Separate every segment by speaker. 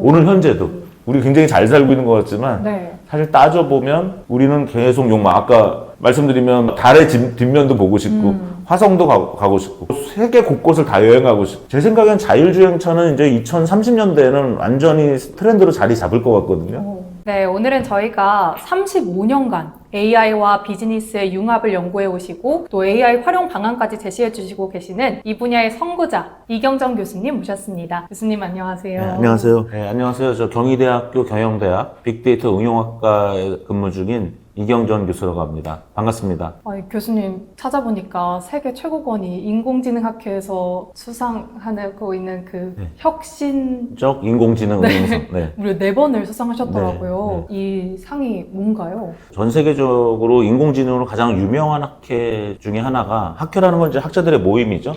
Speaker 1: 오늘 현재도 우리 굉장히 잘 살고 있는 것 같지만
Speaker 2: 네.
Speaker 1: 사실 따져보면 우리는 계속 욕망, 아까 말씀드리면 달의 뒷면도 보고 싶고 화성도 가고 싶고 세계 곳곳을 다 여행하고 싶고 제 생각엔 자율주행차는 이제 2030년대에는 완전히 트렌드로 자리 잡을 것 같거든요.
Speaker 2: 네, 오늘은 저희가 35년간 AI와 비즈니스의 융합을 연구해 오시고 또 AI 활용 방안까지 제시해 주시고 계시는 이 분야의 선구자 이경정 교수님 모셨습니다. 교수님 안녕하세요.
Speaker 1: 네, 안녕하세요. 네, 안녕하세요. 저 경희대학교 경영대학 빅데이터 응용학과에 근무 중인 이경정 교수라고 합니다. 반갑습니다.
Speaker 2: 교수님 찾아보니까 세계 최고권이 인공지능학회에서 수상하고 있는 그
Speaker 1: 네.
Speaker 2: 혁신적
Speaker 1: 인공지능 응용상. 네.
Speaker 2: 무려 4번을 수상하셨더라고요.
Speaker 1: 네,
Speaker 2: 이 상이 뭔가요?
Speaker 1: 전 세계적으로 인공지능으로 가장 유명한 학회 중에 하나가, 학회라는 건 이제 학자들의 모임이죠.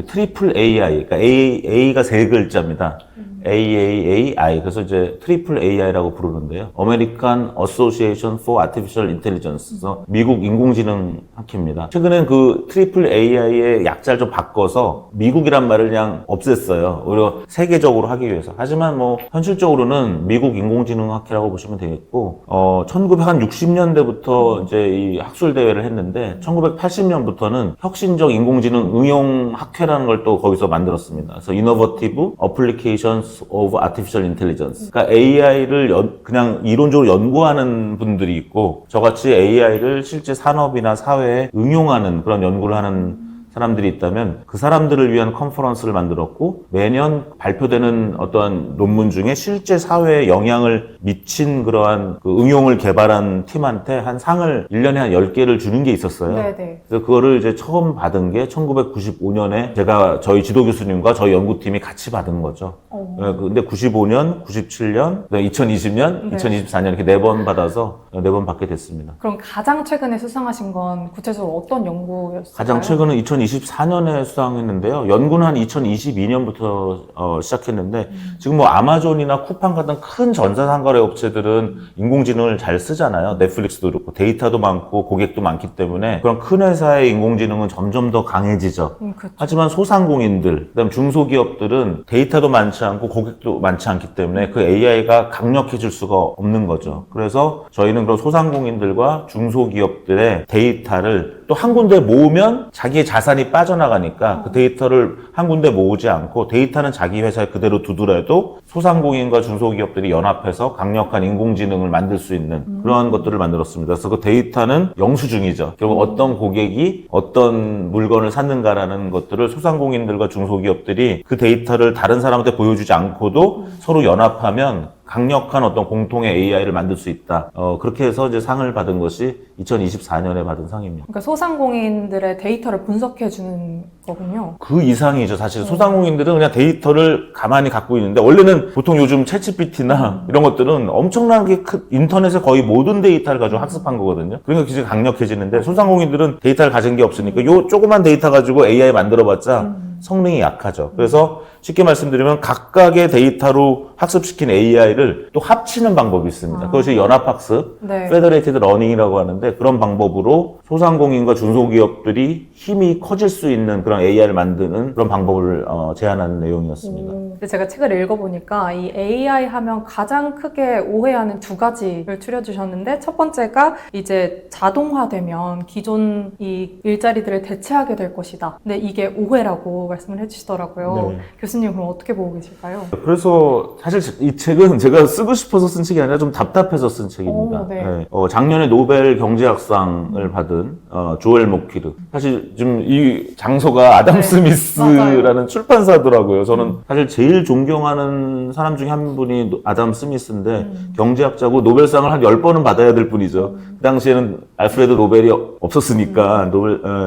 Speaker 1: 트리플 AI, 그러니까 A가 세 글자입니다. AAAI. 그래서 이제 트리플 AI라고 부르는데요. American Association for Artificial Intelligence. 그래서 미국 인공지능 학회입니다. 최근엔 그 트리플 AI의 약자를 좀 바꿔서 미국이란 말을 그냥 없앴어요. 오히려 세계적으로 하기 위해서. 하지만 뭐 현실적으로는 미국 인공지능 학회라고 보시면 되겠고, 1960년대부터 이제 이 학술 대회를 했는데 1980년부터는 혁신적 인공지능 응용 학회라는 걸 또 거기서 만들었습니다. 그래서 Innovative Applications of Artificial Intelligence. 그러니까 AI를 그냥 이론적으로 연구하는 분들이 있고, 저같이 AI를 실제 산업이나 사회에 응용하는 그런 연구를 하는 사람들이 있다면 그 사람들을 위한 컨퍼런스를 만들었고, 매년 발표되는 어떠한 논문 중에 실제 사회에 영향을 미친 그러한 그 응용을 개발한 팀한테 한 상을 1년에 한 10개를 주는 게 있었어요.
Speaker 2: 네네.
Speaker 1: 그래서 그거를 이제 처음 받은 게 1995년에 제가 저희 지도 교수님과 저희 연구팀이 같이 받은 거죠. 근데 95년, 97년, 2020년,
Speaker 2: 네.
Speaker 1: 2024년 이렇게 4번 받아서 4번 받게 됐습니다.
Speaker 2: 그럼 가장 최근에 수상하신 건 구체적으로 어떤 연구였을까요?
Speaker 1: 가장 최근은 2024년에 수상했는데요. 연구는 한 2022년부터 시작했는데, 지금 뭐 아마존이나 쿠팡 같은 큰 전자상거래 업체들은 인공지능을 잘 쓰잖아요. 넷플릭스도 그렇고 데이터도 많고 고객도 많기 때문에 그런 큰 회사의 인공지능은 점점 더 강해지죠.
Speaker 2: 그렇죠.
Speaker 1: 하지만 소상공인들, 그다음 중소기업들은 데이터도 많지 않고 고객도 많지 않기 때문에 그 AI가 강력해질 수가 없는 거죠. 그래서 저희는 그런 소상공인들과 중소기업들의 데이터를 또 한 군데 모으면 자기의 자산이 빠져나가니까 그 데이터를 한 군데 모으지 않고 데이터는 자기 회사에 그대로 두더라도 소상공인과 중소기업들이 연합해서 강력한 인공지능을 만들 수 있는 그런 것들을 만들었습니다. 그래서 그 데이터는 영수증이죠. 결국 어떤 고객이 어떤 물건을 샀는가라는 것들을 소상공인들과 중소기업들이 그 데이터를 다른 사람한테 보여주지 않고도 서로 연합하면 강력한 어떤 공통의 AI를 만들 수 있다. 그렇게 해서 이제 상을 받은 것이 2024년에 받은 상입니다.
Speaker 2: 그러니까 소상공인들의 데이터를 분석해 주는 거군요.
Speaker 1: 그 이상이죠. 사실 소상공인들은 그냥 데이터를 가만히 갖고 있는데, 원래는 보통 요즘 챗GPT나 이런 것들은 엄청나게 인터넷에 거의 모든 데이터를 가지고 학습한 거거든요. 그러니까 기술이 강력해지는데, 소상공인들은 데이터를 가진 게 없으니까 요 조그만 데이터 가지고 AI 만들어봤자 성능이 약하죠. 그래서 쉽게 말씀드리면 각각의 데이터로 학습시킨 AI를 또 합치는 방법이 있습니다. 그것이 연합학습,
Speaker 2: 네.
Speaker 1: Federated Learning이라고 하는데, 그런 방법으로 소상공인과 중소기업들이 힘이 커질 수 있는 그런 AI를 만드는 그런 방법을 제안하는 내용이었습니다.
Speaker 2: 근데 제가 책을 읽어보니까 이 AI 하면 가장 크게 오해하는 두 가지를 추려주셨는데, 첫 번째가 이제 자동화되면 기존 이 일자리들을 대체하게 될 것이다. 근데 이게 오해라고 말씀을 해주시더라고요.
Speaker 1: 네.
Speaker 2: 교수님 그럼 어떻게 보고 계실까요?
Speaker 1: 그래서 사실 이 책은 제가 쓰고 싶어서 쓴 책이 아니라 좀 답답해서 쓴 책입니다.
Speaker 2: 네.
Speaker 1: 작년에 노벨 경제학상을 받은 조엘 모키르. 사실 좀 이 장소가 아담
Speaker 2: 네,
Speaker 1: 스미스라는
Speaker 2: 맞아요.
Speaker 1: 출판사더라고요. 저는 사실 제일 존경하는 사람 중에 한 분이 아담 스미스인데, 경제학자고 노벨상을 한 10번은 받아야 될 분이죠. 그 당시에는 알프레드 노벨이 없었으니까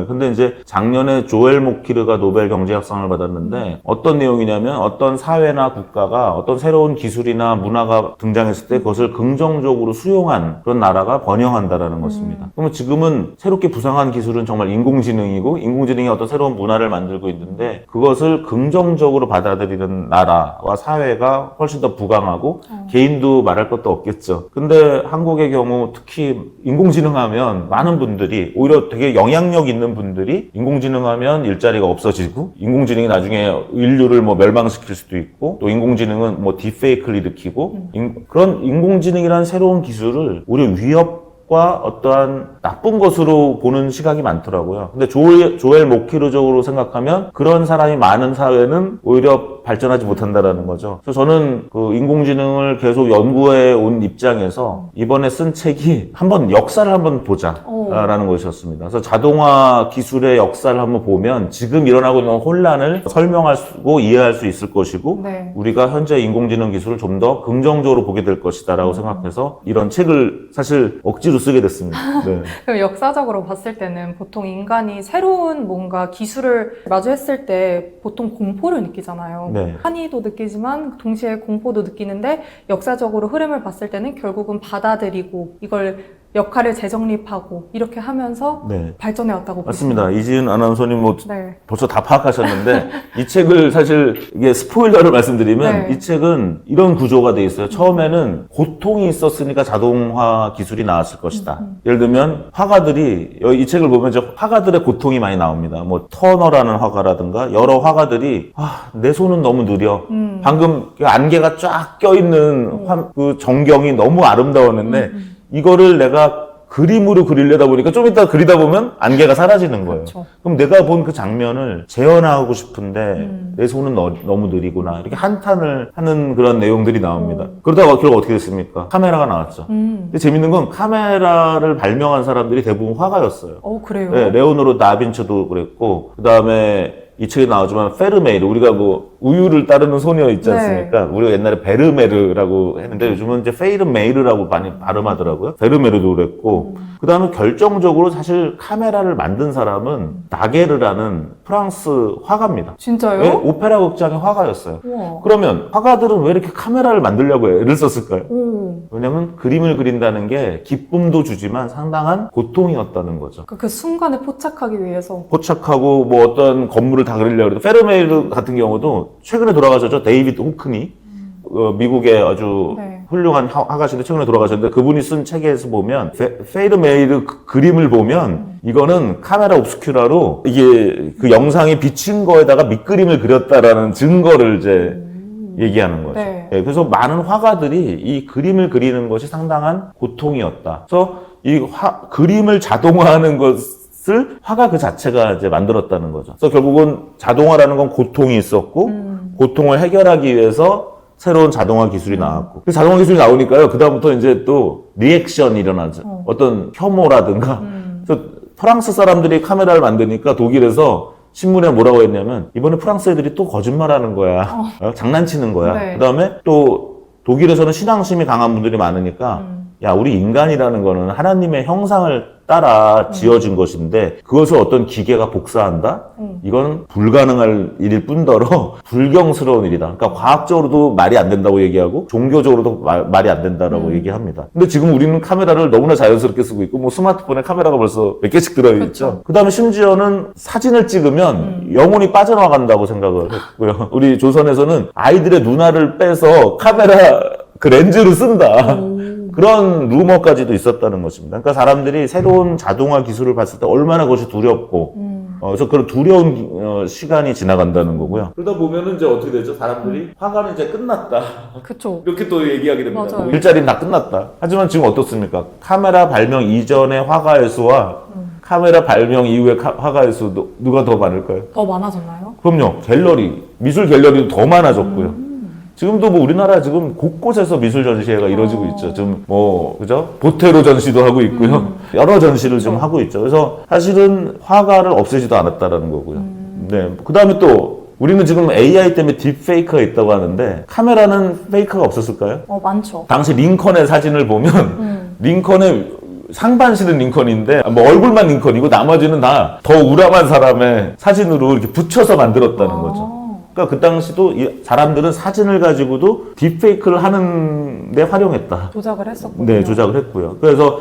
Speaker 1: 근데 이제 작년에 조엘 모키르가 노벨 경제학상을 받았는데, 어떤 내용이냐면 어떤 사회나 국가가 어떤 새로운 기술이나 문화가 등장했을 때 그것을 긍정적으로 수용한 그런 나라가 번영한다라는 것입니다. 그러면 지금은 새롭게 부상한 기술은 정말 인공지능이고, 인공지능이 어떤 새로운 문화를 만들고 있는데, 그것을 긍정적으로 받아들이는 나라와 사회가 훨씬 더 부강하고 개인도 말할 것도 없겠죠. 근데 한국의 경우 특히 인공지능 하면 보면 많은 분들이 오히려 되게 영향력 있는 분들이 인공지능 하면 일자리가 없어지고 인공지능이 나중에 인류를 뭐 멸망시킬 수도 있고 또 인공지능은 뭐 딥페이크를 일으키고 그런 인공지능이라는 새로운 기술을 오히려 위협과 어떠한 나쁜 것으로 보는 시각이 많더라고요. 근데 조엘 모키르적으로 생각하면 그런 사람이 많은 사회는 오히려 발전하지 못한다라는 거죠. 그래서 저는 그 인공지능을 계속 연구해 온 입장에서 이번에 쓴 책이 한번 역사를 한번 보자라는 것이었습니다. 그래서 자동화 기술의 역사를 한번 보면 지금 일어나고 있는 혼란을 설명하고 이해할 수 있을 것이고
Speaker 2: 네.
Speaker 1: 우리가 현재 인공지능 기술을 좀 더 긍정적으로 보게 될 것이다라고 생각해서 이런 책을 사실 억지로 쓰게 됐습니다. 네.
Speaker 2: 그럼 역사적으로 봤을 때는 보통 인간이 새로운 뭔가 기술을 마주했을 때 보통 공포를 느끼잖아요.
Speaker 1: 네.
Speaker 2: 환희도 느끼지만 동시에 공포도 느끼는데 역사적으로 흐름을 봤을 때는 결국은 받아들이고 이걸 역할을 재정립하고 이렇게 하면서
Speaker 1: 네.
Speaker 2: 발전해 왔다고
Speaker 1: 맞습니다. 이지은 아나운서님 뭐
Speaker 2: 네.
Speaker 1: 벌써 다 파악하셨는데 이 책을 사실 이게 스포일러를 말씀드리면
Speaker 2: 네.
Speaker 1: 이 책은 이런 구조가 돼 있어요. 처음에는 고통이 있었으니까 자동화 기술이 나왔을 것이다. 예를 들면 화가들이 이 책을 보면 이제 화가들의 고통이 많이 나옵니다. 뭐 터너라는 화가라든가 여러 화가들이 내 손은 너무 느려. 방금 그 안개가 쫙 껴있는 그 전경이 너무 아름다웠는데 이거를 내가 그림으로 그리려다 보니까 좀 이따 그리다 보면 안개가 사라지는 거예요.
Speaker 2: 그렇죠.
Speaker 1: 그럼 내가 본 그 장면을 재현하고 싶은데 내 손은 너무 느리구나. 이렇게 한탄을 하는 그런 내용들이 나옵니다. 그러다가 결국 어떻게 됐습니까? 카메라가 나왔죠. 근데 재밌는 건 카메라를 발명한 사람들이 대부분 화가였어요.
Speaker 2: 그래요?
Speaker 1: 네, 레오노르 다빈치도 그랬고 그 다음에 이 책에 나오지만 페르메이르 우리가 뭐 우유를 따르는 소녀 있지 않습니까? 네. 우리가 옛날에 베르메르라고 했는데 요즘은 이제 페이르메이르라고 많이 발음하더라고요. 베르메르도 그랬고 그 다음에 결정적으로 사실 카메라를 만든 사람은 나게르라는 프랑스 화가입니다.
Speaker 2: 진짜요?
Speaker 1: 네, 오페라 극장의 화가였어요.
Speaker 2: 우와.
Speaker 1: 그러면 화가들은 왜 이렇게 카메라를 만들려고 애를 썼을까요?
Speaker 2: 오.
Speaker 1: 왜냐면 그림을 그린다는 게 기쁨도 주지만 상당한 고통이었다는 거죠.
Speaker 2: 그 순간에 포착하기 위해서.
Speaker 1: 포착하고 뭐 어떤 건물을 다 그리려고 해도 페르메이르 같은 경우도 최근에 돌아가셨죠. 데이비드 호크니. 미국의 아주
Speaker 2: 네.
Speaker 1: 훌륭한 화가신데 최근에 돌아가셨는데 그분이 쓴 책에서 보면 페르메이르 그림을 보면 이거는 카메라 옵스큐라로 이게 그 영상이 비친 거에다가 밑그림을 그렸다라는 증거를 이제 얘기하는 거죠.
Speaker 2: 네.
Speaker 1: 네, 그래서 많은 화가들이 이 그림을 그리는 것이 상당한 고통이었다. 그래서 이 그림을 자동화하는 것을 화가 그 자체가 이제 만들었다는 거죠. 그래서 결국은 자동화라는 건 고통이 있었고 고통을 해결하기 위해서 새로운 자동화 기술이 나왔고 그 자동화 기술이 나오니까요. 그 다음부터 이제 또 리액션이 일어나죠. 어떤 혐오라든가. 그래서 프랑스 사람들이 카메라를 만드니까 독일에서 신문에 뭐라고 했냐면 이번에 프랑스 애들이 또 거짓말하는 거야. 장난치는 거야.
Speaker 2: 네.
Speaker 1: 그다음에 또 독일에서는 신앙심이 강한 분들이 많으니까 야 우리 인간이라는 거는 하나님의 형상을 따라 지어진 것인데 그것을 어떤 기계가 복사한다? 이건 불가능할 일일 뿐더러 불경스러운 일이다. 그러니까 과학적으로도 말이 안 된다고 얘기하고 종교적으로도 말이 안 된다라고 얘기합니다. 근데 지금 우리는 카메라를 너무나 자연스럽게 쓰고 있고 뭐 스마트폰에 카메라가 벌써 몇 개씩 들어있죠.
Speaker 2: 그렇죠.
Speaker 1: 그다음에 심지어는 사진을 찍으면 영혼이 빠져나간다고 생각을 했고요. 우리 조선에서는 아이들의 눈알을 빼서 카메라 그 렌즈를 쓴다. 그런 루머까지도 있었다는 것입니다. 그러니까 사람들이 새로운 자동화 기술을 봤을 때 얼마나 그것이 두렵고, 그래서 그런 두려운 시간이 지나간다는 거고요. 그러다 보면은 이제 어떻게 되죠? 사람들이 화가는 이제 끝났다.
Speaker 2: 그쵸.
Speaker 1: 이렇게 또 얘기하게 됩니다.
Speaker 2: 맞아요.
Speaker 1: 뭐 일자리는 다 끝났다. 하지만 지금 어떻습니까? 카메라 발명 이전의 화가의 수와 카메라 발명 이후의 화가의 수 누가 더 많을까요?
Speaker 2: 더 많아졌나요?
Speaker 1: 그럼요. 갤러리, 미술 갤러리도 더 많아졌고요. 지금도 뭐 우리나라 지금 곳곳에서 미술 전시회가 이루어지고 있죠. 지금 뭐 그죠? 보테로 전시도 하고 있고요. 여러 전시를 좀 하고 있죠. 그래서 사실은 화가를 없애지도 않았다라는 거고요. 네. 그다음에 또 우리는 지금 AI 때문에 딥페이크가 있다고 하는데 카메라는 페이크가 없었을까요?
Speaker 2: 많죠.
Speaker 1: 당시 링컨의 사진을 보면 링컨의 상반신은 링컨인데 뭐 얼굴만 링컨이고 나머지는 다 더 우람한 사람의 사진으로 이렇게 붙여서 만들었다는 거죠. 그러니까 그 당시도 이 사람들은 사진을 가지고도 딥페이크를 하는데 활용했다.
Speaker 2: 조작을 했었군요.
Speaker 1: 네, 조작을 했고요. 그래서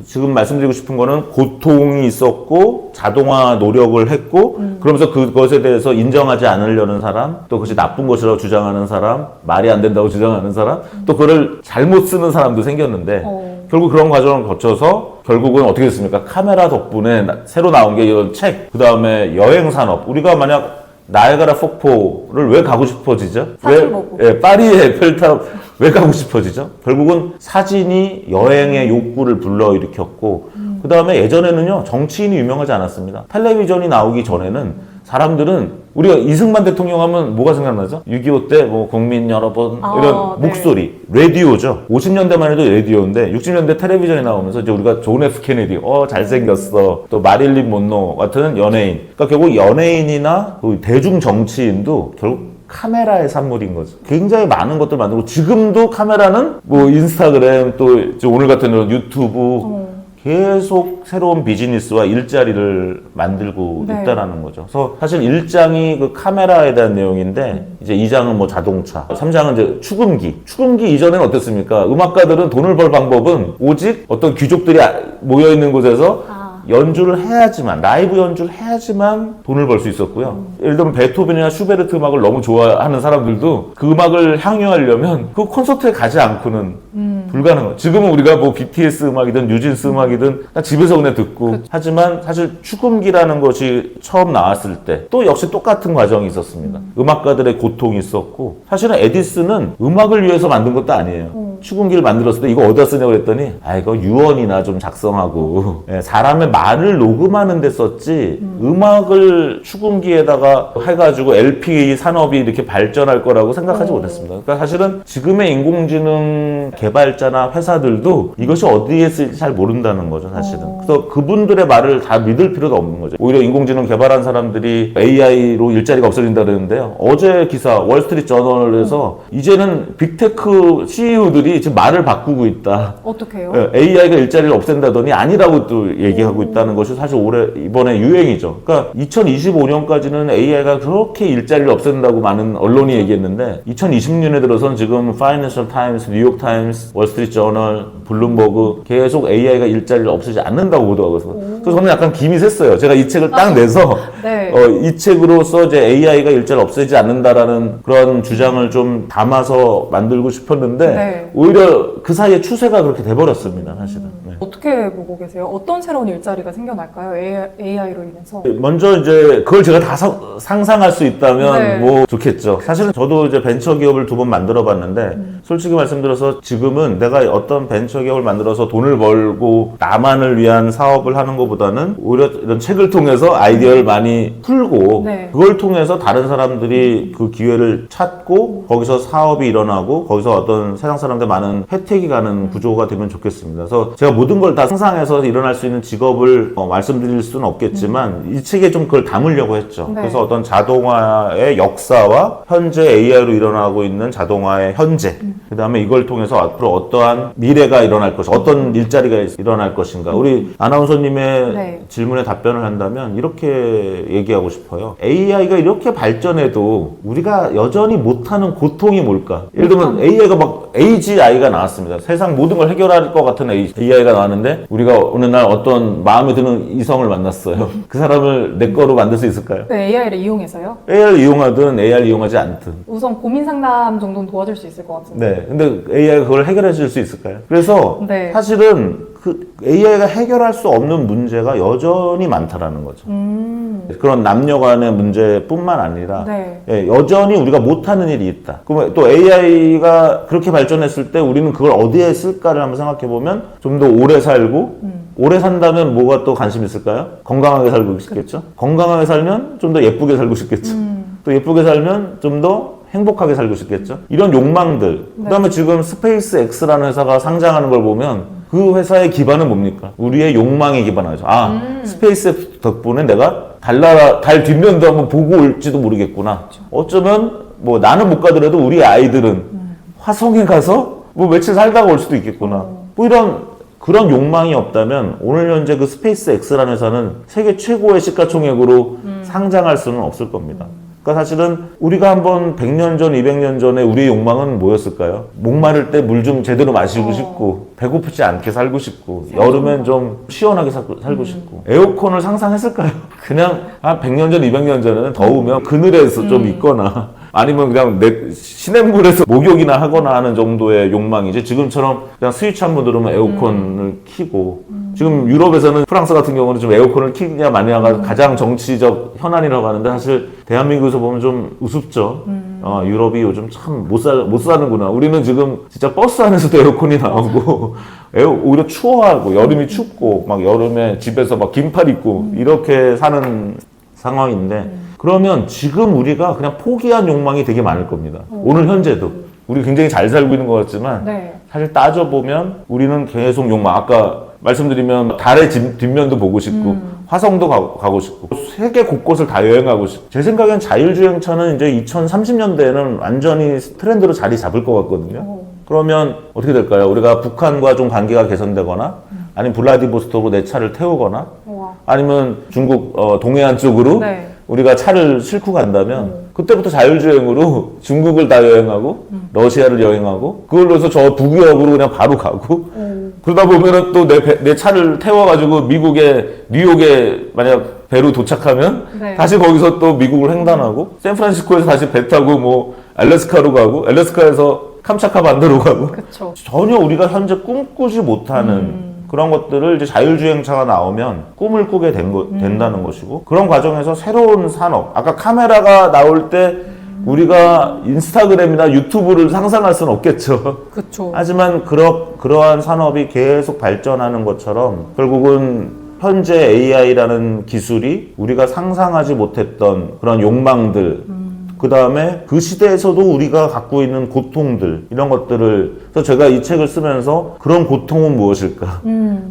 Speaker 1: 지금 말씀드리고 싶은 거는 고통이 있었고 자동화 노력을 했고 그러면서 그것에 대해서 인정하지 않으려는 사람, 또 그것이 나쁜 것이라고 주장하는 사람, 말이 안 된다고 주장하는 사람, 또 그걸 잘못 쓰는 사람도 생겼는데 결국 그런 과정을 거쳐서 결국은 어떻게 됐습니까? 카메라 덕분에 새로 나온 게 이런 책, 그 다음에 여행 산업. 우리가 만약 나이아가라 폭포를 왜 가고 싶어지죠?
Speaker 2: 사진 보고.
Speaker 1: 예, 파리의 에펠탑 왜 가고 싶어지죠? 결국은 사진이 여행의 욕구를 불러일으켰고, 그 다음에 예전에는요, 정치인이 유명하지 않았습니다. 텔레비전이 나오기 전에는 사람들은 우리가 이승만 대통령 하면 뭐가 생각나죠? 6.25 때 뭐 국민 여러분 이런
Speaker 2: 네.
Speaker 1: 목소리, 라디오죠. 50년대만 해도 라디오인데 60년대 텔레비전이 나오면서 이제 우리가 존 F 케네디, 잘생겼어. 또 마릴린 monroe 같은 연예인. 그러니까 결국 연예인이나 대중 정치인도 결국 카메라의 산물인 거죠. 굉장히 많은 것들 만들고 지금도 카메라는 뭐 인스타그램 또 이제 오늘 같은 이런 유튜브 계속 새로운 비즈니스와 일자리를 만들고
Speaker 2: 네.
Speaker 1: 있다라는 거죠. 그래서 사실 1장이 그 카메라에 대한 내용인데 이제 2장은 뭐 자동차, 3장은 이제 추금기. 추금기 이전에는 어땠습니까? 음악가들은 돈을 벌 방법은 오직 어떤 귀족들이 모여 있는 곳에서 연주를 해야지만, 라이브 연주를 해야지만 돈을 벌 수 있었고요. 예를 들면 베토벤이나 슈베르트 음악을 너무 좋아하는 사람들도 그 음악을 향유하려면 그 콘서트에 가지 않고는 불가능해요. 지금은 우리가 뭐 BTS 음악이든 뉴진스 음악이든 그냥 집에서 그냥 듣고 하지만 사실 추금기라는 것이 처음 나왔을 때 또 역시 똑같은 과정이 있었습니다. 음악가들의 고통이 있었고 사실은 에디슨은 음악을 위해서 만든 것도 아니에요. 추금기를 만들었을 때 이거 어디다 쓰냐고 그랬더니 이거 유언이나 좀 작성하고 사람의 말을 녹음하는 데 썼지 음악을 추금기에다가 해가지고 LP 산업이 이렇게 발전할 거라고 생각하지 못했습니다. 그러니까 사실은 지금의 인공지능 개발자나 회사들도 이것이 어디에 쓰일지 잘 모른다는 거죠, 사실은. 그래서 그분들의 말을 다 믿을 필요가 없는 거죠. 오히려 인공지능 개발한 사람들이 AI로 일자리가 없어진다 그러는데요. 어제 기사 월스트리트 저널에서 이제는 빅테크 CEO들이 지금 말을 바꾸고 있다.
Speaker 2: 어떻게 해요?
Speaker 1: AI가 일자리를 없앤다더니 아니라고 또 얘기하고 있다는 것이 사실 이번에 유행이죠. 그러니까 2025년까지는 AI가 그렇게 일자리를 없앤다고 많은 언론이 얘기했는데 2020년에 들어서는 지금 파이낸셜 타임스, 뉴욕 타임스, 월스트리트 저널, 블룸버그 계속 AI가 일자리를 없애지 않는다고 보도하고 있어요. 그래서 저는 약간 김이 샜어요. 제가 이 책을 딱 내서
Speaker 2: 네.
Speaker 1: 이 책으로서 이제 AI가 일자리를 없애지 않는다라는 그런 주장을 좀 담아서 만들고 싶었는데
Speaker 2: 네.
Speaker 1: 오히려 그 사이에 추세가 그렇게 돼버렸습니다, 사실은. 네.
Speaker 2: 어떻게 보고 계세요? 어떤 새로운 일자리가 생겨날까요? AI로 인해서?
Speaker 1: 먼저 이제 그걸 제가 다 상상할 수 있다면
Speaker 2: 네.
Speaker 1: 뭐 좋겠죠. 사실은 저도 이제 벤처 기업을 2번 만들어 봤는데 솔직히 말씀드려서 지금은 내가 어떤 벤처 기업을 만들어서 돈을 벌고 나만을 위한 사업을 하는 것보다는 오히려 이런 책을 통해서 아이디어를 많이 풀고
Speaker 2: 네.
Speaker 1: 그걸 통해서 다른 사람들이 그 기회를 찾고 거기서 사업이 일어나고 거기서 어떤 세상 사람들 많은 혜택이 가는 구조가 되면 좋겠습니다. 그래서 제가 모든 걸 다 상상해서 일어날 수 있는 직업을 말씀드릴 수는 없겠지만 이 책에 좀 그걸 담으려고 했죠.
Speaker 2: 네.
Speaker 1: 그래서 어떤 자동화의 역사와 현재 AI로 일어나고 있는 자동화의 현재 그 다음에 이걸 통해서 앞으로 어떠한 미래가 일어날 것인가 어떤 일자리가 일어날 것인가 우리 아나운서님의
Speaker 2: 네.
Speaker 1: 질문에 답변을 한다면 이렇게 얘기하고 싶어요. AI가 이렇게 발전해도 우리가 여전히 못하는 고통이 뭘까? 예를 들면 AI가 막 AGI가 나왔습니다. 세상 모든 걸 해결할 것 같은 AI가 나왔는데 우리가 어느 날 어떤 마음에 드는 이성을 만났어요. 그 사람을 내 거로 만들 수 있을까요?
Speaker 2: 네, AI를 이용해서요?
Speaker 1: AI를 이용하든 AI를 이용하지 않든.
Speaker 2: 우선 고민 상담 정도는 도와줄 수 있을 것 같은데.
Speaker 1: 네. 근데 AI가 그걸 해결해 줄 수 있을까요? 그래서
Speaker 2: 네.
Speaker 1: 사실은 그 AI가 해결할 수 없는 문제가 여전히 많다라는 거죠. 그런 남녀 간의 문제뿐만 아니라
Speaker 2: 네.
Speaker 1: 예, 여전히 우리가 못하는 일이 있다. 그러면 또 AI가 그렇게 발전했을 때 우리는 그걸 어디에 쓸까를 한번 생각해 보면 좀 더 오래 살고 오래 산다면 뭐가 또 관심 있을까요? 건강하게 살고 싶겠죠? 건강하게 살면 좀 더 예쁘게 살고 싶겠죠? 또 예쁘게 살면 좀 더 행복하게 살고 싶겠죠? 이런 욕망들.
Speaker 2: 네.
Speaker 1: 그 다음에 지금 스페이스 X라는 회사가 상장하는 걸 보면 그 회사의 기반은 뭡니까? 우리의 욕망에 기반하죠. 스페이스 X 덕분에 내가 달 뒷면도 한번 보고 올지도 모르겠구나. 어쩌면 뭐 나는 못 가더라도 우리 아이들은 화성에 가서 뭐 며칠 살다가 올 수도 있겠구나. 뭐 그런 욕망이 없다면 오늘 현재 그 스페이스 X라는 회사는 세계 최고의 시가총액으로 상장할 수는 없을 겁니다. 그러니까 사실은 우리가 한번 100년 전, 200년 전에 우리의 욕망은 뭐였을까요? 목마를 때 물 좀 제대로 마시고 싶고 배고프지 않게 살고 싶고 여름엔 좀 시원하게 살고 싶고 에어컨을 상상했을까요? 그냥 한 100년 전, 200년 전에는 더우면 그늘에서 좀 있거나 아니면 그냥 내 시냇물에서 목욕이나 하거나 하는 정도의 욕망이지 지금처럼 그냥 스위치 한번 누르면 에어컨을 켜고 지금 유럽에서는 프랑스 같은 경우는 좀 에어컨을 켜냐 마냐가 가장 정치적 현안이라고 하는데 사실 대한민국에서 보면 좀 우습죠. 유럽이 요즘 참 못 사는구나. 우리는 지금 진짜 버스 안에서도 에어컨이 나오고 오히려 추워하고 여름이 춥고 막 여름에 집에서 막 긴팔 입고 이렇게 사는 상황인데 그러면 지금 우리가 그냥 포기한 욕망이 되게 많을 겁니다. 오늘 현재도 우리 굉장히 잘 살고 있는 것 같지만
Speaker 2: 네.
Speaker 1: 사실 따져보면 우리는 계속 욕망 아까 말씀드리면 달의 뒷면도 보고 싶고 화성도 가고 싶고 세계 곳곳을 다 여행하고 싶고 제 생각엔 자율주행차는 이제 2030년대에는 완전히 트렌드로 자리 잡을 것 같거든요. 그러면 어떻게 될까요? 우리가 북한과 좀 관계가 개선되거나 아니면 블라디보스토크로 내 차를 태우거나
Speaker 2: 우와.
Speaker 1: 아니면 중국 동해안 쪽으로
Speaker 2: 네.
Speaker 1: 우리가 차를 싣고 간다면 그때부터 자율주행으로 중국을 다 여행하고 러시아를 여행하고 그걸로 해서 저 북유럽으로 그냥 바로 가고 그러다 보면은 또 내 차를 태워가지고 미국의 뉴욕에 만약 배로 도착하면
Speaker 2: 네.
Speaker 1: 다시 거기서 또 미국을 횡단하고 샌프란시스코에서 다시 배 타고 뭐 알래스카로 가고 알래스카에서 캄차카 반도로 가고
Speaker 2: 그쵸.
Speaker 1: 전혀 우리가 현재 꿈꾸지 못하는 그런 것들을 이제 자율주행차가 나오면 꿈을 꾸게 된다는 것이고 그런 과정에서 새로운 산업 아까 카메라가 나올 때 우리가 인스타그램이나 유튜브를 상상할 수는 없겠죠.
Speaker 2: 그쵸.
Speaker 1: 하지만 그러한 산업이 계속 발전하는 것처럼 결국은 현재 AI라는 기술이 우리가 상상하지 못했던 그런 욕망들 그 다음에 그 시대에서도 우리가 갖고 있는 고통들 이런 것들을 그래서 제가 이 책을 쓰면서 그런 고통은 무엇일까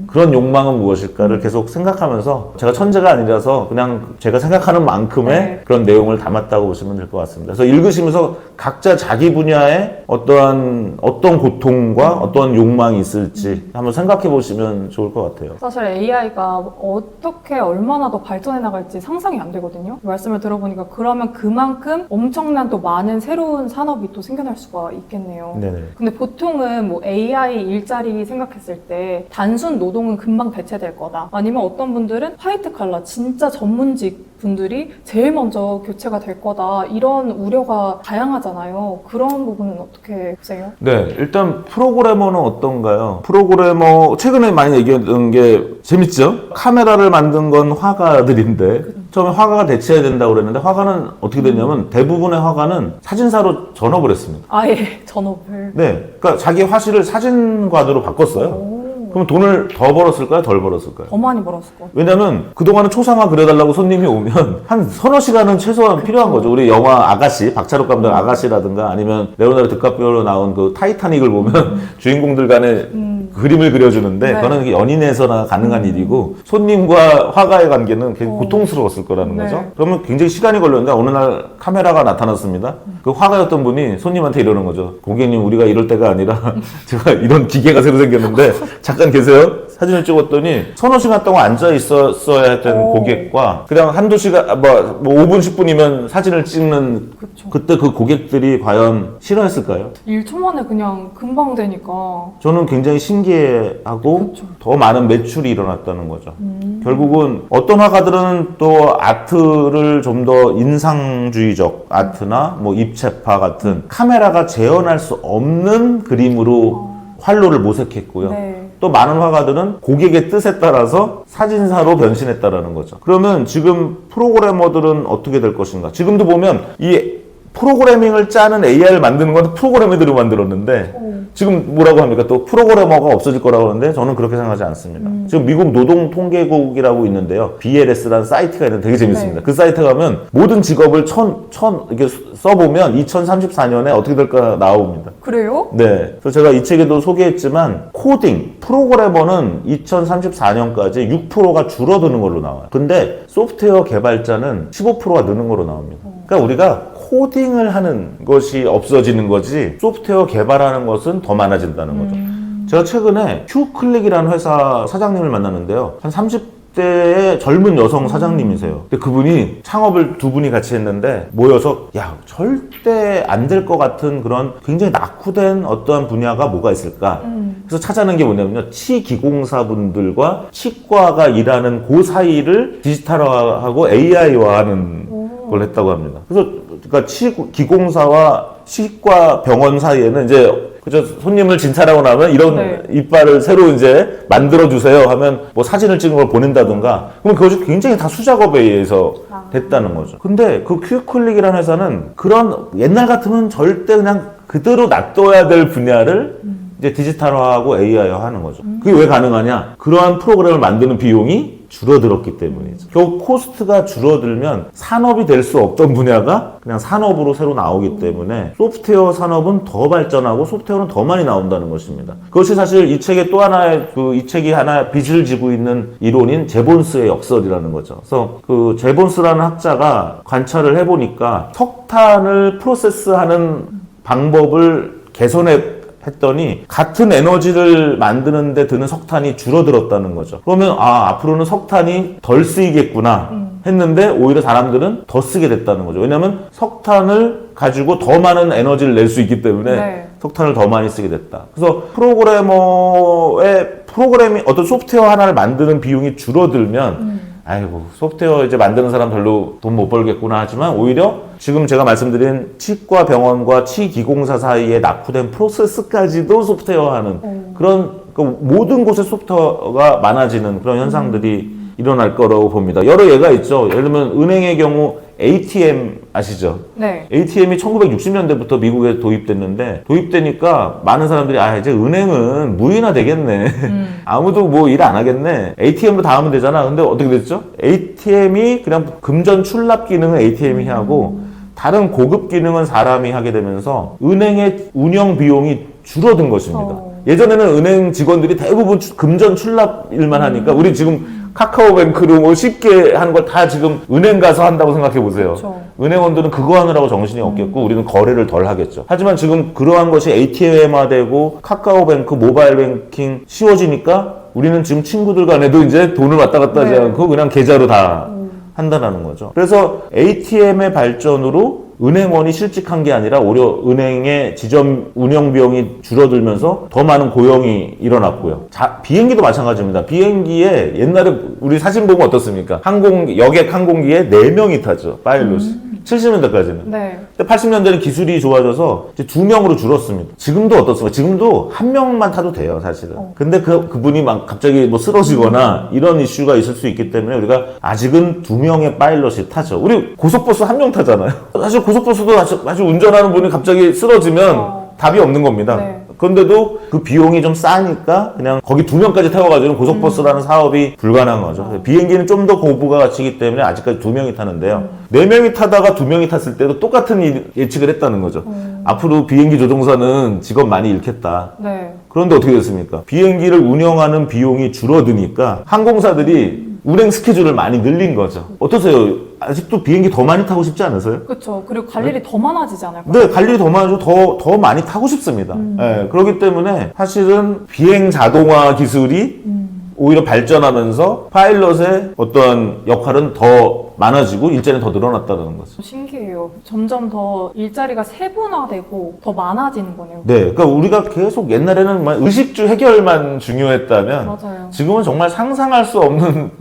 Speaker 1: 그런 욕망은 무엇일까를 계속 생각하면서 제가 천재가 아니라서 그냥 제가 생각하는 만큼의
Speaker 2: 네.
Speaker 1: 그런 내용을 담았다고 보시면 될 것 같습니다. 그래서 읽으시면서 각자 자기 분야에 어떤 고통과 어떤 욕망이 있을지 한번 생각해 보시면 좋을 것 같아요.
Speaker 2: 사실 AI가 어떻게 얼마나 더 발전해 나갈지 상상이 안 되거든요. 말씀을 들어보니까 그러면 그만큼 엄청난 또 많은 새로운 산업이 또 생겨날 수가 있겠네요.
Speaker 1: 네네.
Speaker 2: 근데 보통은 뭐 AI 일자리 생각했을 때 단순 노동은 금방 대체될 거다. 아니면 어떤 분들은 화이트 칼라 진짜 전문직 분들이 제일 먼저 교체가 될 거다. 이런 우려가 다양하잖아요. 그런 부분은 어떻게 보세요?
Speaker 1: 네, 일단 프로그래머는 어떤가요? 프로그래머 최근에 많이 얘기했던 게 재밌죠? 카메라를 만든 건 화가들인데 처음에 화가가 대체해야 된다고 그랬는데 화가는 어떻게 됐냐면 대부분의 화가는 사진사로 전업을 했습니다.
Speaker 2: 아예 전업을.
Speaker 1: 네, 그러니까 자기 화실을 사진관으로 바꿨어요.
Speaker 2: 오,
Speaker 1: 그럼 돈을 더 벌었을까요? 덜 벌었을까요?
Speaker 2: 더 많이 벌었을 것 같아요.
Speaker 1: 왜냐면 그동안은 초상화 그려달라고 손님이 오면 한 서너 시간은 최소한 필요한 거죠. 우리 영화 아가씨, 박찬욱 감독 아가씨라든가 아니면 레오나르도 디카프리오로 나온 그 타이타닉을 보면 주인공들 간에 그림을 그려주는데
Speaker 2: 네.
Speaker 1: 그거는 연인에서나 가능한 일이고 손님과 화가의 관계는 굉장히 고통스러웠을 거라는
Speaker 2: 네.
Speaker 1: 거죠. 그러면 굉장히 시간이 걸렸는데 어느 날 카메라가 나타났습니다. 그 화가였던 분이 손님한테 이러는 거죠. 고객님 우리가 이럴 때가 아니라 제가 이런 기계가 새로 생겼는데 잠깐 계세요. 사진을 찍었더니 서너 시간 동안 앉아 있었어야 했던
Speaker 2: 오.
Speaker 1: 고객과 그냥 한두 시간 뭐 5분 10분이면 사진을 찍는
Speaker 2: 그쵸.
Speaker 1: 그때 그 고객들이 과연 싫어했을까요?
Speaker 2: 1초 만에 그냥 금방 되니까.
Speaker 1: 저는 굉장히 신기해하고
Speaker 2: 그쵸.
Speaker 1: 더 많은 매출이 일어났다는 거죠. 결국은 어떤 화가들은 또 아트를 좀 더 인상주의적 아트나 뭐 입체파 같은 카메라가 재현할 수 없는 그림으로 활로를 모색했고요.
Speaker 2: 네.
Speaker 1: 또 많은 화가들은 고객의 뜻에 따라서 사진사로 변신했다라는 거죠. 그러면 지금 프로그래머들은 어떻게 될 것인가? 지금도 보면 이 프로그래밍을 짜는 AI를 만드는 건 프로그래머들이 만들었는데 지금 뭐라고 합니까? 또 프로그래머가 없어질 거라고 하는데 저는 그렇게 생각하지 않습니다. 지금 미국 노동통계국이라고 있는데요. BLS라는 사이트가 있는데 되게 재밌습니다.
Speaker 2: 네.
Speaker 1: 그 사이트 가면 모든 직업을 이렇게 써보면 2034년에 어떻게 될까 나옵니다.
Speaker 2: 그래요?
Speaker 1: 네. 그래서 제가 이 책에도 소개했지만 코딩, 프로그래머는 2034년까지 6%가 줄어드는 걸로 나와요. 근데 소프트웨어 개발자는 15%가 느는 걸로 나옵니다. 그러니까 우리가 코딩을 하는 것이 없어지는 거지 소프트웨어 개발하는 것은 더 많아진다는 거죠. 제가 최근에 큐클릭이라는 회사 사장님을 만났는데요. 한 30대의 젊은 여성 사장님이세요. 근데 그분이 창업을 두 분이 같이 했는데 모여서 야 절대 안 될 것 같은 그런 굉장히 낙후된 어떠한 분야가 뭐가 있을까? 그래서 찾아낸 게 뭐냐면요. 치기공사분들과 치과가 일하는 그 사이를 디지털화하고 AI화하는 걸 했다고 합니다. 그래서 그러니까 기공사와 치과 병원 사이에는 이제 그죠 손님을 진찰하고 나면 이런
Speaker 2: 네.
Speaker 1: 이빨을 새로 이제 만들어 주세요 하면 뭐 사진을 찍은 걸 보낸다든가 그러면 그것이 굉장히 다 수작업에 의해서 됐다는 거죠. 근데 그 큐클릭이라는 회사는 그런 옛날 같으면 절대 그냥 그대로 놔둬야 될 분야를 이제 디지털화하고 AI화하는 거죠. 그게 왜 가능하냐? 그러한 프로그램을 만드는 비용이 줄어들었기 때문이죠. 결국 코스트가 줄어들면 산업이 될 수 없던 분야가 그냥 산업으로 새로 나오기 때문에 소프트웨어 산업은 더 발전하고 소프트웨어는 더 많이 나온다는 것입니다. 그것이 사실 이 책의 또 하나의 이 책이 하나 빚을 지고 있는 이론인 제본스의 역설이라는 거죠. 그래서 그 제본스라는 학자가 관찰을 해보니까 석탄을 프로세스하는 방법을 했더니 같은 에너지를 만드는데 드는 석탄이 줄어들었다는 거죠. 그러면 앞으로는 석탄이 덜 쓰이겠구나 했는데 오히려 사람들은 더 쓰게 됐다는 거죠. 왜냐하면 석탄을 가지고 더 많은 에너지를 낼 수 있기 때문에
Speaker 2: 네.
Speaker 1: 석탄을 더 많이 쓰게 됐다. 그래서 프로그램이 어떤 소프트웨어 하나를 만드는 비용이 줄어들면 아이고 소프트웨어 이제 만드는 사람 별로 돈 못 벌겠구나 하지만 오히려 지금 제가 말씀드린 치과 병원과 치기공사 사이에 낙후된 프로세스까지도 소프트웨어화하는 그런 모든 곳에 소프트웨어가 많아지는 그런 현상들이 일어날 거라고 봅니다. 여러 예가 있죠. 예를 들면 은행의 경우 ATM 아시죠?
Speaker 2: 네.
Speaker 1: ATM이 1960년대부터 미국에 도입되니까 많은 사람들이 이제 은행은 무인화 되겠네. 아무도 뭐 일 안 하겠네. ATM로 다 하면 되잖아. 근데 어떻게 됐죠? ATM이 그냥 금전 출납 기능은 ATM이 하고 다른 고급 기능은 사람이 하게 되면서 은행의 운영 비용이 줄어든 것입니다. 예전에는 은행 직원들이 대부분 금전 출납 일만 하니까 우리 지금 카카오뱅크로 뭐 쉽게 하는 걸 다 지금 은행 가서 한다고 생각해 보세요.
Speaker 2: 그렇죠.
Speaker 1: 은행원들은 그거 하느라고 정신이 없겠고 우리는 거래를 덜 하겠죠. 하지만 지금 그러한 것이 ATM화되고 카카오뱅크 모바일 뱅킹 쉬워지니까 우리는 지금 친구들 간에도 이제 돈을 왔다 갔다 하지 않고 그냥 계좌로 다 한다는 거죠. 그래서 ATM의 발전으로 은행원이 실직한 게 아니라 오히려 은행의 지점 운영 비용이 줄어들면서 더 많은 고용이 일어났고요. 비행기도 마찬가지입니다. 비행기에 옛날에 우리 사진 보면 어떻습니까? 여객 항공기에 4명이 타죠. 파일럿이. 70년대까지는.
Speaker 2: 네.
Speaker 1: 근데 80년대는 기술이 좋아져서 이제 2명으로 줄었습니다. 지금도 어떻습니까? 지금도 1명만 타도 돼요, 사실은. 근데 그분이 막 갑자기 뭐 쓰러지거나 이런 이슈가 있을 수 있기 때문에 우리가 아직은 2명의 파일럿이 타죠. 우리 고속버스 1명 타잖아요. 사실 고속버스도 아주 운전하는 분이 갑자기 쓰러지면 답이 없는 겁니다.
Speaker 2: 네.
Speaker 1: 그런데도 그 비용이 좀 싸니까 그냥 거기 2명까지 태워가지고 고속버스라는 사업이 불가능한 거죠. 비행기는 좀 더 고부가 가치이기 때문에 아직까지 2명이 타는데요. 4명이 타다가 2명이 탔을 때도 똑같은 예측을 했다는 거죠. 앞으로 비행기 조종사는 직업 많이 잃겠다.
Speaker 2: 네.
Speaker 1: 그런데 어떻게 됐습니까? 비행기를 운영하는 비용이 줄어드니까 항공사들이 운행 스케줄을 많이 늘린 거죠. 어떠세요? 아직도 비행기 더 많이 타고 싶지 않으세요?
Speaker 2: 그렇죠. 그리고 갈 일이 더 많아지지 않을까요?
Speaker 1: 네, 갈 일이 더 많아지고 더 많이 타고 싶습니다. 네, 그렇기 때문에 사실은 비행 자동화 기술이 오히려 발전하면서 파일럿의 어떤 역할은 더 많아지고 일자리는 더 늘어났다는 거죠.
Speaker 2: 신기해요. 점점 더 일자리가 세분화되고 더 많아지는 거네요.
Speaker 1: 네, 그러니까 우리가 계속 옛날에는 의식주 해결만 중요했다면
Speaker 2: 맞아요.
Speaker 1: 지금은 정말 상상할 수 없는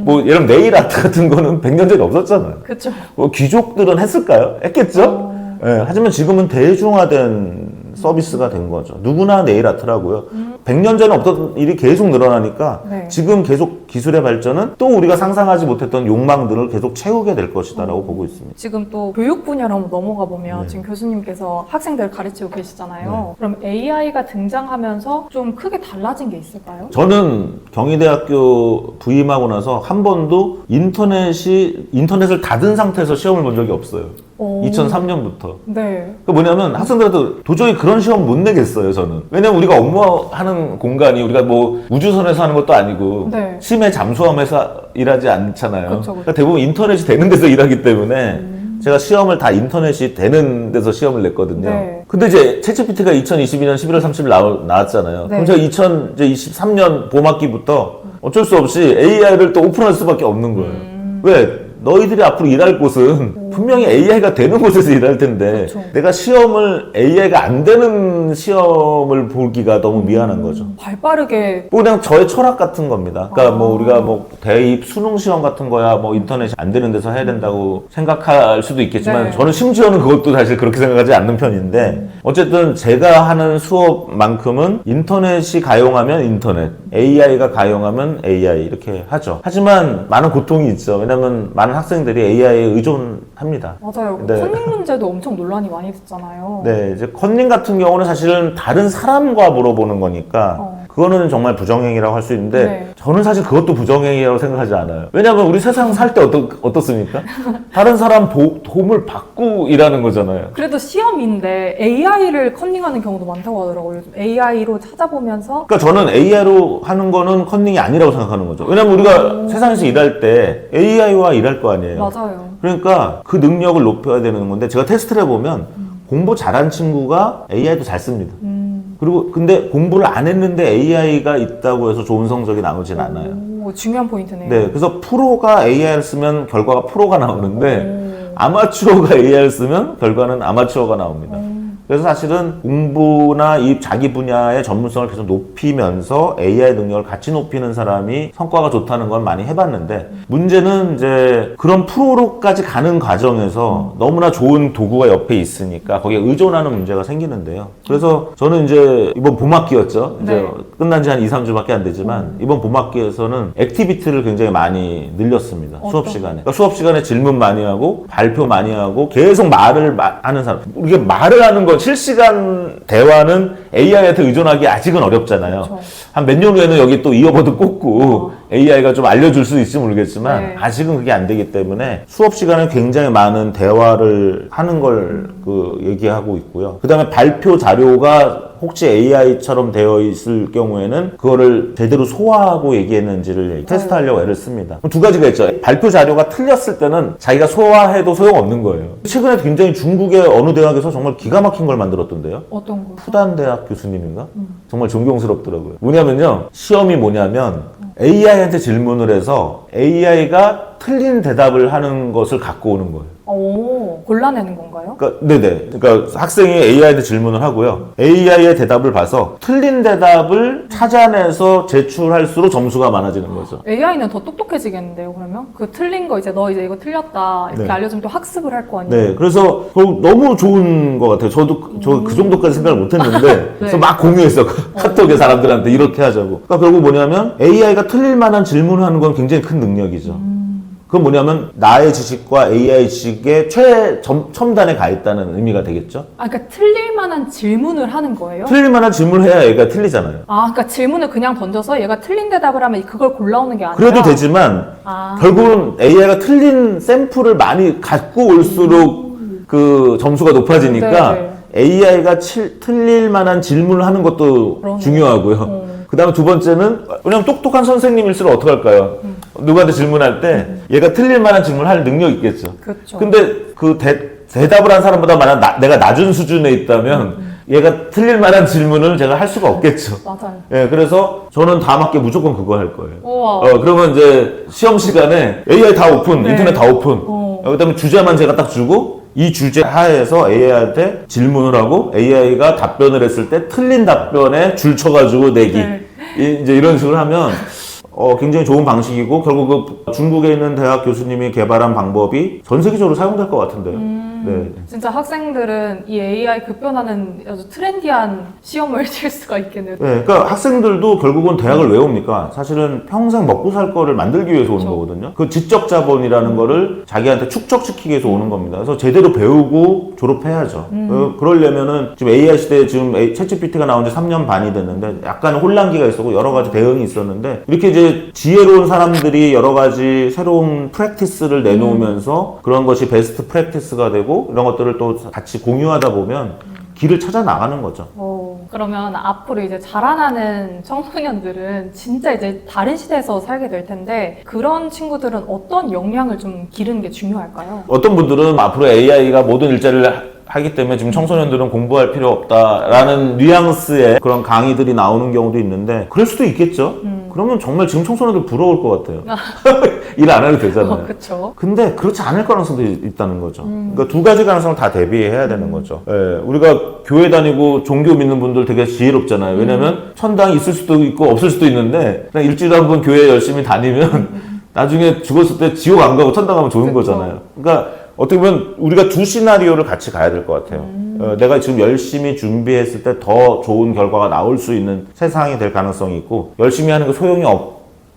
Speaker 1: 뭐 예를 들면 네일 아트 같은 거는 100년 전에 없었잖아요.
Speaker 2: 그렇죠.
Speaker 1: 뭐 귀족들은 했을까요? 했겠죠? 네, 하지만 지금은 대중화된 서비스가 된 거죠. 누구나 네일 아트라고요. 100년 전에 없던 일이 계속 늘어나니까
Speaker 2: 네.
Speaker 1: 지금 계속 기술의 발전은 또 우리가 상상하지 못했던 욕망들을 계속 채우게 될 것이다라고 보고 있습니다.
Speaker 2: 지금 또 교육 분야로 한번 넘어가 보면
Speaker 1: 네.
Speaker 2: 지금 교수님께서 학생들 가르치고 계시잖아요. 그럼 AI가 등장하면서 좀 크게 달라진 게 있을까요?
Speaker 1: 저는 경희대학교 부임하고 나서 한 번도 인터넷을 닫은 상태에서 시험을 본 적이 없어요. 2003년부터.
Speaker 2: 네.
Speaker 1: 그 뭐냐면 학생들한테 도저히 그런 시험 못 내겠어요, 저는. 왜냐면 우리가 업무하는 공간이 우리가 뭐 우주선에서 하는 것도 아니고
Speaker 2: 네.
Speaker 1: 심해 잠수함에서 일하지 않잖아요.
Speaker 2: 그쵸, 그쵸.
Speaker 1: 그러니까 대부분 인터넷이 되는 데서 일하기 때문에 제가 시험을 다 인터넷이 되는 데서 시험을 냈거든요.
Speaker 2: 네.
Speaker 1: 근데 이제 챗GPT가 2022년 11월 30일 나왔잖아요.
Speaker 2: 네.
Speaker 1: 그럼 제가 2023년 봄학기부터 어쩔 수 없이 AI를 또 오픈할 수밖에 없는 거예요. 왜? 너희들이 앞으로 일할 곳은 분명히 AI가 되는 곳에서 일할 텐데
Speaker 2: 그쵸.
Speaker 1: 내가 시험을 AI가 안 되는 시험을 보기가 너무 미안한 거죠.
Speaker 2: 발 빠르게
Speaker 1: 뭐 그냥 저의 철학 같은 겁니다. 그러니까 뭐
Speaker 2: 아.
Speaker 1: 우리가 뭐 대입 수능 시험 같은 거야 뭐 인터넷이 안 되는 데서 해야 된다고 생각할 수도 있겠지만
Speaker 2: 네.
Speaker 1: 저는 심지어는 그것도 사실 그렇게 생각하지 않는 편인데 어쨌든 제가 하는 수업만큼은 인터넷이 가용하면 인터넷, AI가 가용하면 AI 이렇게 하죠. 하지만 많은 고통이 있죠. 왜냐하면 많은 학생들이 AI에 의존합니다.
Speaker 2: 맞아요.
Speaker 1: 네.
Speaker 2: 컨닝 문제도 엄청 논란이 많이 됐잖아요.
Speaker 1: 네, 이제 컨닝 같은 경우는 사실은 다른 사람과 물어보는 거니까 그거는 정말 부정행위라고 할 수 있는데
Speaker 2: 네.
Speaker 1: 저는 사실 그것도 부정행위라고 생각하지 않아요. 왜냐하면 우리 세상 살 때 어떻습니까? 다른 사람 도움을 받고 일하는 거잖아요.
Speaker 2: 그래도 시험인데 AI를 컨닝하는 경우도 많다고 하더라고요. 요즘 AI로 찾아보면서
Speaker 1: 그러니까 저는 AI로 하는 거는 컨닝이 아니라고 생각하는 거죠. 왜냐면 우리가 세상에서 일할 때 AI와 일할 거 아니에요.
Speaker 2: 맞아요.
Speaker 1: 그러니까 그 능력을 높여야 되는 건데 제가 테스트를 해보면 공부 잘한 친구가 AI도 잘 씁니다. 그리고 근데 공부를 안 했는데 AI가 있다고 해서 좋은 성적이 나오진 않아요.
Speaker 2: 오, 중요한 포인트네요.
Speaker 1: 네, 그래서 프로가 AI를 쓰면 결과가 프로가 나오는데 아마추어가 AI를 쓰면 결과는 아마추어가 나옵니다. 그래서 사실은 공부나 이 자기 분야의 전문성을 계속 높이면서 AI 능력을 같이 높이는 사람이 성과가 좋다는 건 많이 해봤는데 문제는 이제 그런 프로로까지 가는 과정에서 너무나 좋은 도구가 옆에 있으니까 거기에 의존하는 문제가 생기는데요. 그래서 저는 이제 이번 봄학기였죠. 이제
Speaker 2: 네.
Speaker 1: 끝난 지 한 2, 3주밖에 안 되지만 이번 봄학기에서는 액티비티를 굉장히 많이 늘렸습니다. 수업 시간에. 그러니까 수업 시간에 질문 많이 하고 발표 많이 하고 계속 말을 하는 사람. 이게 말을 하는 건 실시간 대화는 AI한테 의존하기 아직은 어렵잖아요.
Speaker 2: 그렇죠.
Speaker 1: 한 몇 년 후에는 여기 또 이어버드 꽂고 AI가 좀 알려줄 수 있을지 모르겠지만
Speaker 2: 네.
Speaker 1: 아직은 그게 안 되기 때문에 수업 시간에 굉장히 많은 대화를 하는 걸 얘기하고 있고요. 그 다음에 발표 자료가 혹시 AI처럼 되어 있을 경우에는 그거를 제대로 소화하고 얘기했는지를 테스트하려고 애를 씁니다. 두 가지가 있죠. 발표 자료가 틀렸을 때는 자기가 소화해도 소용없는 거예요. 최근에 굉장히 중국의 어느 대학에서 정말 기가 막힌 걸 만들었던데요.
Speaker 2: 어떤 거?
Speaker 1: 푸단대학 교수님인가? 정말 존경스럽더라고요. 뭐냐면요. 시험이 뭐냐면 AI한테 질문을 해서 AI가 틀린 대답을 하는 것을 갖고 오는 거예요.
Speaker 2: 오, 골라내는 건가요?
Speaker 1: 그러니까, 네네. 그러니까 학생이 AI한테 질문을 하고요. AI의 대답을 봐서 틀린 대답을 찾아내서 제출할수록 점수가 많아지는 거죠.
Speaker 2: AI는 더 똑똑해지겠는데요, 그러면? 그 틀린 거 이제 너 이제 이거 틀렸다 이렇게
Speaker 1: 네.
Speaker 2: 알려주면 또 학습을 할 거 아니에요?
Speaker 1: 네. 그래서 너무 좋은 것 같아요. 저 그 정도까지 생각을 못 했는데. 그래서 막 공유했어. 카톡에 사람들한테 이렇게 하자고. 그러니까 결국 뭐냐면 AI가 틀릴 만한 질문을 하는 건 굉장히 큰 능력이죠. 그건 뭐냐면 나의 지식과 AI 지식의 첨단에 가 있다는 의미가 되겠죠.
Speaker 2: 아, 그러니까 틀릴 만한 질문을 하는 거예요?
Speaker 1: 틀릴 만한 질문을 해야 얘가 틀리잖아요.
Speaker 2: 아, 그러니까 질문을 그냥 던져서 얘가 틀린 대답을 하면 그걸 골라오는 게 아니라
Speaker 1: 그래도 되지만
Speaker 2: 아.
Speaker 1: 결국은 AI가 틀린 샘플을 많이 갖고 올수록 그 점수가 높아지니까
Speaker 2: 네,
Speaker 1: AI가 틀릴 만한 질문을 하는 것도
Speaker 2: 그러네요.
Speaker 1: 중요하고요. 그 다음에 두 번째는 왜냐면 똑똑한 선생님일수록 어떻게 할까요? 누구한테 질문할 때 얘가 틀릴 만한 질문을 할 능력이 있겠죠.
Speaker 2: 그렇죠.
Speaker 1: 근데 그 대답을 한 사람보다 만약 내가 낮은 수준에 있다면 얘가 틀릴 만한 질문을 제가 할 수가 없겠죠.
Speaker 2: 맞아요.
Speaker 1: 예, 그래서 저는 다음 학기에 무조건 그거 할 거예요.
Speaker 2: 우와.
Speaker 1: 그러면 이제 시험 시간에 AI 다 오픈,
Speaker 2: 네.
Speaker 1: 인터넷 다 오픈. 그다음에 주제만 제가 딱 주고 이 주제 하에서 AI한테 질문을 하고 AI가 답변을 했을 때 틀린 답변에 줄 쳐가지고 내기.
Speaker 2: 네.
Speaker 1: 이제 이런 식으로 하면 굉장히 좋은 방식이고 결국 그 중국에 있는 대학 교수님이 개발한 방법이 전 세계적으로 사용될 것 같은데요. 네.
Speaker 2: 진짜 학생들은 이 AI 급변하는 아주 트렌디한 시험을 칠 수가 있겠네요.
Speaker 1: 네, 그러니까 학생들도 결국은 대학을 왜 옵니까? 사실은 평생 먹고 살 거를 만들기 위해서 오는
Speaker 2: 그렇죠.
Speaker 1: 거거든요. 그 지적 자본이라는 거를 자기한테 축적시키기 위해서 오는 겁니다. 그래서 제대로 배우고 졸업해야죠. 그러려면은 지금 AI 시대에 지금 챗GPT가 나온 지 3년 반이 됐는데 약간 혼란기가 있었고 여러 가지 대응이 있었는데 이렇게 이제 지혜로운 사람들이 여러 가지 새로운 프랙티스를 내놓으면서 그런 것이 베스트 프랙티스가 되고 이런 것들을 또 같이 공유하다 보면 길을 찾아 나가는 거죠.
Speaker 2: 그러면 앞으로 이제 자라나는 청소년들은 진짜 이제 다른 시대에서 살게 될 텐데 그런 친구들은 어떤 역량을 좀 기르는 게 중요할까요?
Speaker 1: 어떤 분들은 앞으로 AI가 모든 일자리를 하기 때문에 지금 청소년들은 공부할 필요 없다라는 뉘앙스의 그런 강의들이 나오는 경우도 있는데 그럴 수도 있겠죠. 그러면 정말 지금 청소년들 부러울 것 같아요. 일 안 해도 되잖아요.
Speaker 2: 그렇죠.
Speaker 1: 근데 그렇지 않을 가능성도 있다는 거죠. 그러니까 두 가지 가능성을 다 대비해야 되는 거죠. 예, 우리가 교회 다니고 종교 믿는 분들 되게 지혜롭잖아요. 왜냐면 천당이 있을 수도 있고 없을 수도 있는데 그냥 일주일에 한 번 교회 열심히 다니면 나중에 죽었을 때 지옥 안 가고 천당 가면 좋은
Speaker 2: 그쵸.
Speaker 1: 거잖아요. 그러니까 어떻게 보면 우리가 두 시나리오를 같이 가야 될 것 같아요. 내가 지금 열심히 준비했을 때 더 좋은 결과가 나올 수 있는 세상이 될 가능성이 있고, 열심히 하는 거 소용이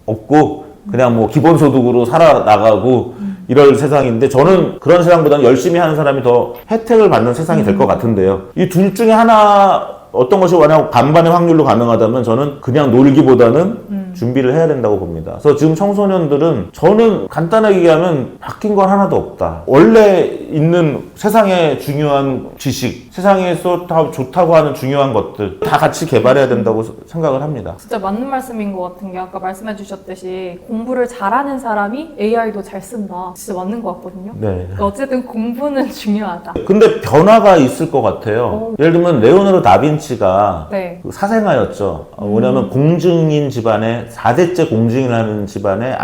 Speaker 1: 없고 그냥 뭐 기본소득으로 살아나가고 이럴 세상인데, 저는 그런 세상보다는 열심히 하는 사람이 더 혜택을 받는 세상이 될 것 같은데요. 이 둘 중에 하나 어떤 것이 만약 반반의 확률로 가능하다면 저는 그냥 놀기보다는 준비를 해야 된다고 봅니다. 그래서 지금 청소년들은 저는 간단하게 얘기하면 바뀐 건 하나도 없다. 원래 있는 세상에 중요한 지식, 세상에서 다 좋다고 하는 중요한 것들 다 같이 개발해야 된다고 생각을 합니다.
Speaker 2: 진짜 맞는 말씀인 것 같은 게, 아까 말씀해 주셨듯이 공부를 잘하는 사람이 AI도 잘 쓴다. 진짜 맞는 것 같거든요.
Speaker 1: 네.
Speaker 2: 어쨌든 공부는 중요하다.
Speaker 1: 근데 변화가 있을 것 같아요. 예를 들면 레오나르도 다빈치가
Speaker 2: 네.
Speaker 1: 그 사생아였죠. 뭐냐면 공증인 집안에 4대째 공증을 하는 집안의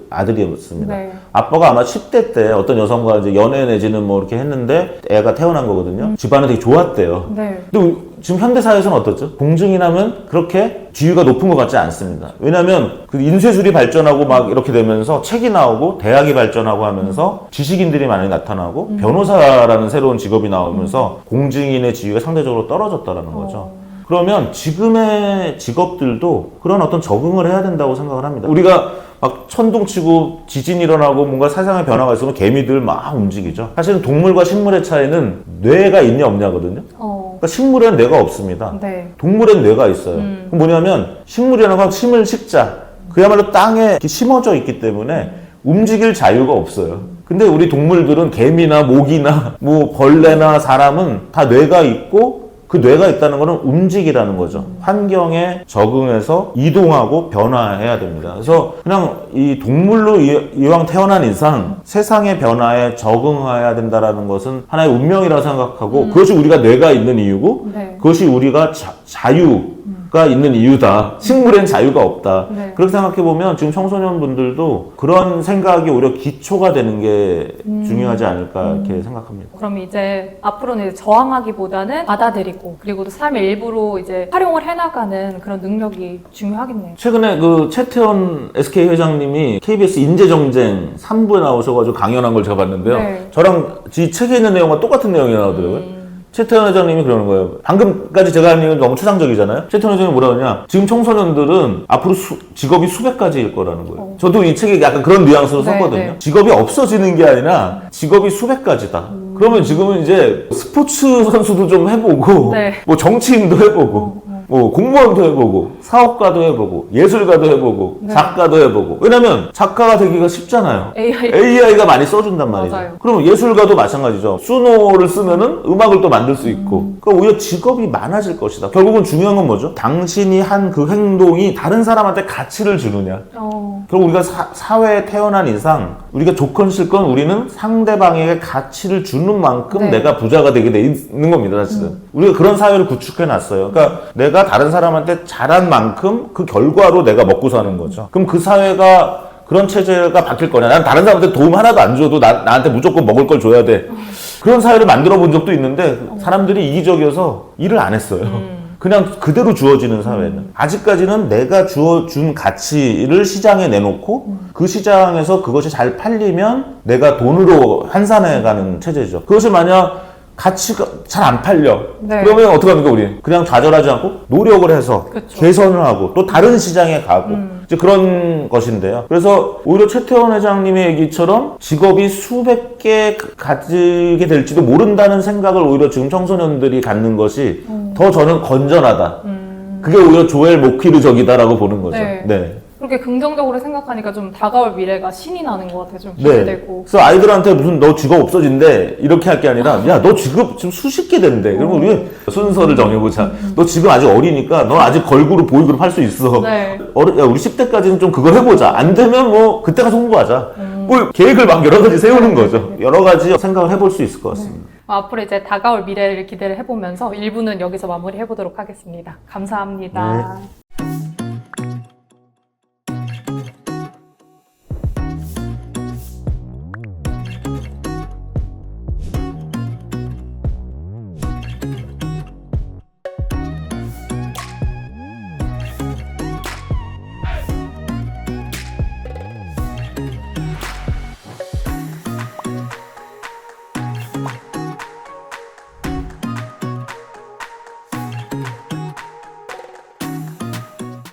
Speaker 1: 아들이었습니다.
Speaker 2: 네.
Speaker 1: 아빠가 아마 10대 때 어떤 여성과 이제 연애 내지는 뭐 이렇게 했는데 애가 태어난 거거든요. 집안은 되게 좋았대요.
Speaker 2: 네.
Speaker 1: 근데 지금 현대사회에서는 어떻죠? 공증이라면 그렇게 지위가 높은 것 같지 않습니다. 왜냐하면 그 인쇄술이 발전하고 막 이렇게 되면서 책이 나오고 대학이 발전하고 하면서 지식인들이 많이 나타나고 변호사라는 새로운 직업이 나오면서 공증인의 지위가 상대적으로 떨어졌다라는 거죠. 그러면 지금의 직업들도 그런 어떤 적응을 해야 된다고 생각을 합니다. 우리가 막 천둥치고 지진 일어나고 뭔가 세상의 변화가 있으면 개미들 막 움직이죠. 사실은 동물과 식물의 차이는 뇌가 있냐 없냐거든요. 그러니까 식물에는 뇌가 없습니다.
Speaker 2: 네.
Speaker 1: 동물엔 뇌가 있어요. 그럼 뭐냐면 식물이라는 건 심을 식자, 그야말로 땅에 이렇게 심어져 있기 때문에 움직일 자유가 없어요. 근데 우리 동물들은 개미나 모기나 뭐 벌레나 사람은 다 뇌가 있고, 그 뇌가 있다는 것은 움직이라는 거죠. 환경에 적응해서 이동하고 변화해야 됩니다. 그래서 그냥 이 동물로 이왕 태어난 이상 세상의 변화에 적응해야 된다는 것은 하나의 운명이라고 생각하고, 그것이 우리가 뇌가 있는 이유고,
Speaker 2: 네.
Speaker 1: 그것이 우리가 자유가 있는 이유다. 식물엔 자유가 없다.
Speaker 2: 네.
Speaker 1: 그렇게 생각해보면 지금 청소년분들도 그런 생각이 오히려 기초가 되는 게 중요하지 않을까 이렇게 생각합니다.
Speaker 2: 그럼 이제 앞으로는 이제 저항하기보다는 받아들이고, 그리고 또 삶의 일부로 이제 활용을 해나가는 그런 능력이 중요하겠네요.
Speaker 1: 최근에 그 최태원 SK 회장님이 KBS 인재정쟁 3부에 나오셔가지고 강연한 걸 제가 봤는데요.
Speaker 2: 네.
Speaker 1: 저랑 이 책에 있는 내용과 똑같은 내용이 나오더라고요. 최태원 회장님이 그러는 거예요. 방금까지 제가 하는 얘기는 너무 추상적이잖아요. 최태원 회장님이 뭐라 그러냐. 지금 청소년들은 앞으로 직업이 수백 가지일 거라는 거예요. 저도 이 책에 약간 그런 뉘앙스로
Speaker 2: 네,
Speaker 1: 썼거든요.
Speaker 2: 네.
Speaker 1: 직업이 없어지는 게 아니라 직업이 수백 가지다. 그러면 지금은 이제 스포츠 선수도 좀 해보고,
Speaker 2: 네.
Speaker 1: 뭐 정치인도 해보고, 뭐 공무원도 해보고, 사업가도 해보고, 예술가도 해보고,
Speaker 2: 네.
Speaker 1: 작가도 해보고. 왜냐면 작가가 되기가 쉽잖아요. AI가 많이 써준단 말이죠.
Speaker 2: 맞아요.
Speaker 1: 그럼 예술가도 마찬가지죠. 수노를 쓰면은 음악을 또 만들 수 있고. 그러니까 오히려 직업이 많아질 것이다. 결국은 중요한 건 뭐죠? 당신이 한 그 행동이 다른 사람한테 가치를 주느냐. 그럼 우리가 사회에 태어난 이상 우리가 조건실건 우리는 상대방에게 가치를 주는 만큼
Speaker 2: 네.
Speaker 1: 내가 부자가 되게 돼 있는 겁니다, 사실은. 우리가 그런 사회를 구축해 놨어요. 그러니까 내가 다른 사람한테 잘한 만큼 그 결과로 내가 먹고 사는 거죠. 그럼 그 사회가 그런 체제가 바뀔 거냐? 난 다른 사람한테 도움 하나도 안 줘도 나한테 무조건 먹을 걸 줘야 돼. 그런 사회를 만들어 본 적도 있는데 사람들이 이기적이어서 일을 안 했어요. 그냥 그대로 주어지는 사회는. 아직까지는 내가 주어준 가치를 시장에 내놓고 그 시장에서 그것이 잘 팔리면 내가 돈으로 환산해가는 체제죠. 그것이 만약 가치가 잘 안 팔려.
Speaker 2: 네.
Speaker 1: 그러면 어떡합니까, 우리? 그냥 좌절하지 않고 노력을 해서
Speaker 2: 그쵸.
Speaker 1: 개선을 하고 또 다른 시장에 가고 이제 그런 것인데요. 그래서 오히려 최태원 회장님의 얘기처럼 직업이 수백 개 가지게 될지도 모른다는 생각을 오히려 지금 청소년들이 갖는 것이 더 저는 건전하다. 그게 오히려 조엘 모퀴르적이다라고 보는 거죠.
Speaker 2: 네.
Speaker 1: 네.
Speaker 2: 그렇게 긍정적으로 생각하니까 좀 다가올 미래가 신이 나는 것 같아요. 좀
Speaker 1: 네.
Speaker 2: 기대되고.
Speaker 1: 그래서 아이들한테 무슨 너 직업 없어진대 이렇게 할 게 아니라 야 너 직업 지금 수십 개 된대. 그러면 우리 순서를 정해보자. 너 지금 아직 어리니까 너 아직 걸그룹 보이그룹 할 수 있어.
Speaker 2: 네.
Speaker 1: 야 우리 10대까지는 좀 그걸 해보자. 안 되면 뭐 그때 가서 홍보하자. 뭐 계획을 막 여러 가지 세우는 거죠. 여러 가지 생각을 해볼 수 있을 것 같습니다.
Speaker 2: 앞으로 이제 다가올 미래를 기대를 해보면서 1부는 여기서 마무리해보도록 하겠습니다. 감사합니다.
Speaker 1: 네.